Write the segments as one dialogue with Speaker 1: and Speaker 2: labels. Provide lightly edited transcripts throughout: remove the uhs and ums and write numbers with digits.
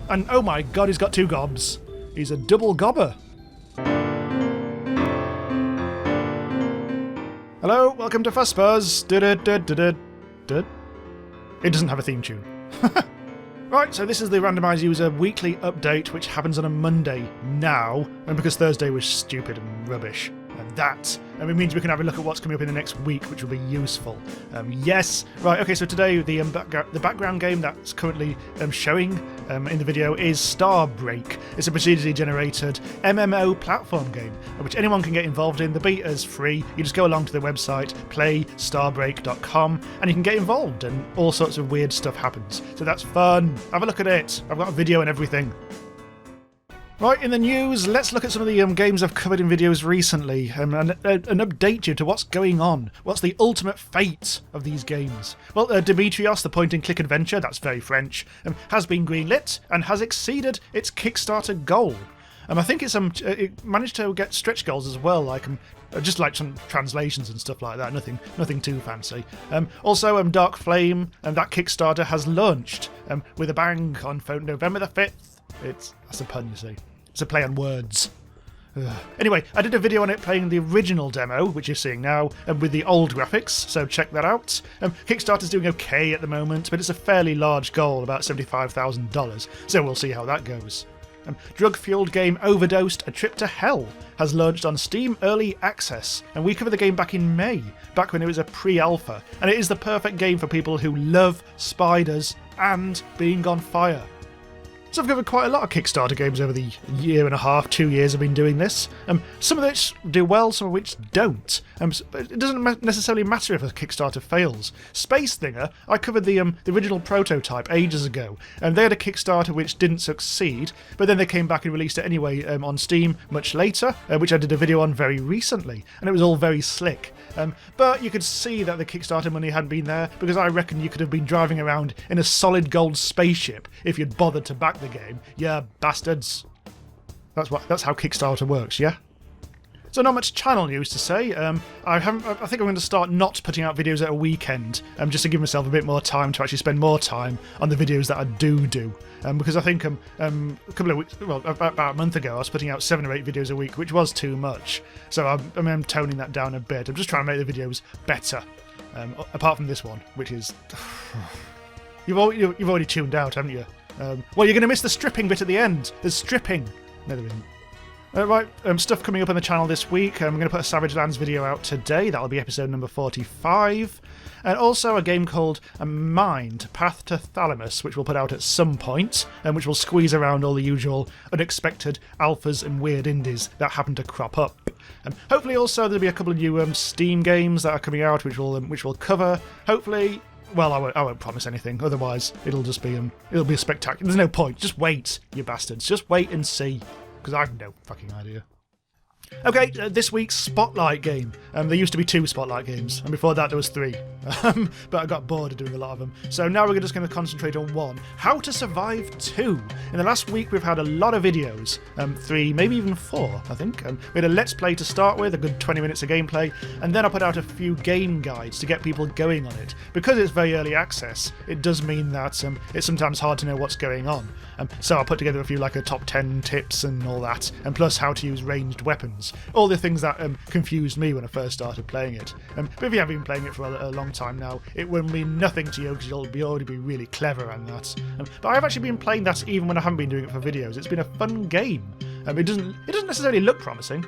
Speaker 1: And oh my god, he's got 2 gobs. He's a double gobber. Hello, welcome to Fuzz Buzz. It doesn't have a theme tune. Right, so this is the Randomise user weekly update, which happens on a Monday now, and because Thursday was stupid and rubbish. And that it means we can have a look at what's coming up in the next week, which will be useful. Yes, right, okay, so today the background game that's currently showing in the video is Starbreak. It's a procedurally generated MMO platform game, which anyone can get involved in. The beta is free. You just go along to the website, playstarbreak.com, and you can get involved, and all sorts of weird stuff happens. So that's fun. Have a look at it. I've got a video and everything. Right, in the news, let's look at some of the games I've covered in videos recently and update you to what's going on. What's the ultimate fate of these games? Well, Demetrios, the point-and-click adventure, that's very French, has been greenlit and has exceeded its Kickstarter goal. I think it managed to get stretch goals as well, like just like some translations and stuff like that. Nothing too fancy. Also, Dark Flame, that Kickstarter has launched with a bang on November the 5th. That's a pun, you see. It's a play on words. Anyway, I did a video on it playing the original demo, which you're seeing now, with the old graphics, so check that out. Kickstarter's doing okay at the moment, but it's a fairly large goal, about $75,000, so we'll see how that goes. Drug-fueled game Overdosed, A Trip to Hell has launched on Steam Early Access, and we covered the game back in May, back when it was a pre-alpha, and it is the perfect game for people who love spiders and being on fire. So I've covered quite a lot of Kickstarter games over the year and a half, 2 years I've been doing this. Some of which do well, some of which don't. It doesn't necessarily matter if a Kickstarter fails. Space Thinger, I covered the original prototype ages ago, and they had a Kickstarter which didn't succeed, but then they came back and released it anyway on Steam much later, which I did a video on very recently, and it was all very slick. But you could see that the Kickstarter money hadn't been there, because I reckon you could have been driving around in a solid gold spaceship if you'd bothered to back the game. Yeah, bastards. That's how Kickstarter works, yeah? So not much channel news to say. I think I'm going to start not putting out videos at a weekend, just to give myself a bit more time to actually spend more time on the videos that I do. Because I think a couple of weeks, well, about a month ago, I was putting out 7 or 8 videos a week, which was too much. So I'm toning that down a bit. I'm just trying to make the videos better. Apart from this one, which is you've already tuned out, haven't you? Well, you're going to miss the stripping bit at the end. There's stripping. No, there isn't. Right, stuff coming up on the channel this week. I'm going to put a Savage Lands video out today. That'll be episode number 45. And also a game called Mind, Path to Thalamus, which we'll put out at some point, and which will squeeze around all the usual unexpected alphas and weird indies that happen to crop up. Hopefully also there'll be a couple of new Steam games that are coming out, which we'll cover. Hopefully... Well, I won't promise anything, otherwise it'll just be a spectacular. There's no point. Just wait, you bastards. Just wait and see, because I have no fucking idea. Okay, this week's Spotlight game. There used to be 2 Spotlight games, and before that there was 3. But I got bored of doing a lot of them. So now we're just going to concentrate on one. How to Survive 2. In the last week we've had a lot of videos. 3, maybe even 4, I think. We had a Let's Play to start with, a good 20 minutes of gameplay, and then I put out a few game guides to get people going on it. Because it's very early access, it does mean that it's sometimes hard to know what's going on. So I put together a few like a top 10 tips and all that, and plus how to use ranged weapons. All the things that confused me when I first started playing it. But if you have been playing it for a long time now, it will mean nothing to you because you'll already be really clever on that. But I've actually been playing that even when I haven't been doing it for videos. It's been a fun game. It doesn't necessarily look promising.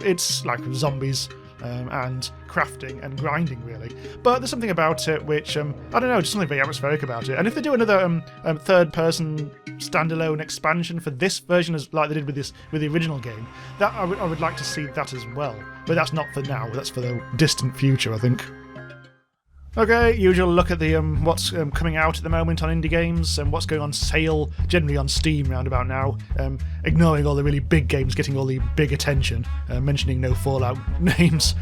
Speaker 1: It's like zombies and crafting and grinding, really. But there's something about it which, I don't know, just something very atmospheric about it. And if they do another third-person standalone expansion for this version, as like they did with the original game, that I would like to see that as well. But that's not for now. That's for the distant future, I think. Okay, usual look at the what's coming out at the moment on indie games and what's going on sale, generally on Steam round about now, ignoring all the really big games getting all the big attention, mentioning no Fallout names.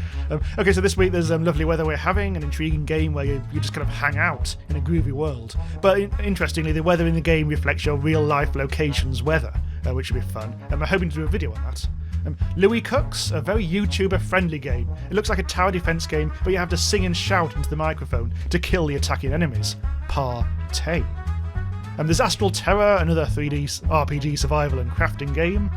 Speaker 1: Okay, so this week there's lovely weather we're having, an intriguing game where you just kind of hang out in a groovy world. But interestingly, the weather in the game reflects your real-life location's weather, which should be fun. I'm hoping to do a video on that. Louis Cooks, a very YouTuber-friendly game. It looks like a tower defense game, but you have to sing and shout into the microphone to kill the attacking enemies. Partay. There's Astral Terror, another 3D RPG survival and crafting game.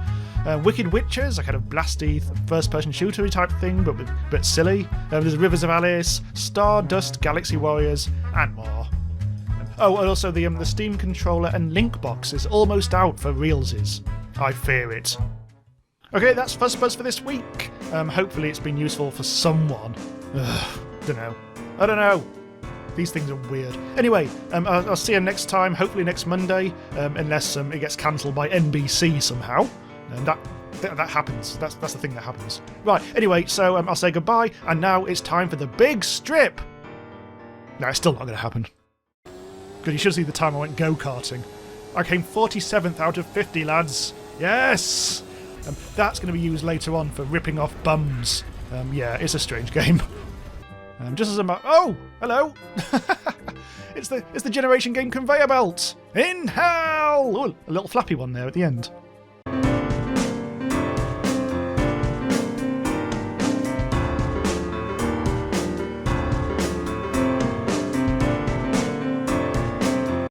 Speaker 1: Wicked Witches, a kind of blasty first-person shooter type thing, but a bit silly. There's Rivers of Alice, Stardust Galaxy Warriors, and more. Oh, and also the Steam controller and link box is almost out for realsies. I fear it. Okay, that's Fuzz Buzz for this week. Hopefully it's been useful for someone. I don't know. These things are weird. Anyway, I'll see you next time, hopefully next Monday, unless it gets cancelled by NBC somehow. And that happens. That's the thing that happens. Right, anyway, so I'll say goodbye, and now it's time for the big strip! No, it's still not going to happen. Good, you should see the time I went go-karting. I came 47th out of 50, lads. Yes! That's going to be used later on for ripping off bums. Yeah, it's a strange game. Just as I'm... Oh! Hello! It's the Generation Game conveyor belt! In hell! Oh, a little flappy one there at the end.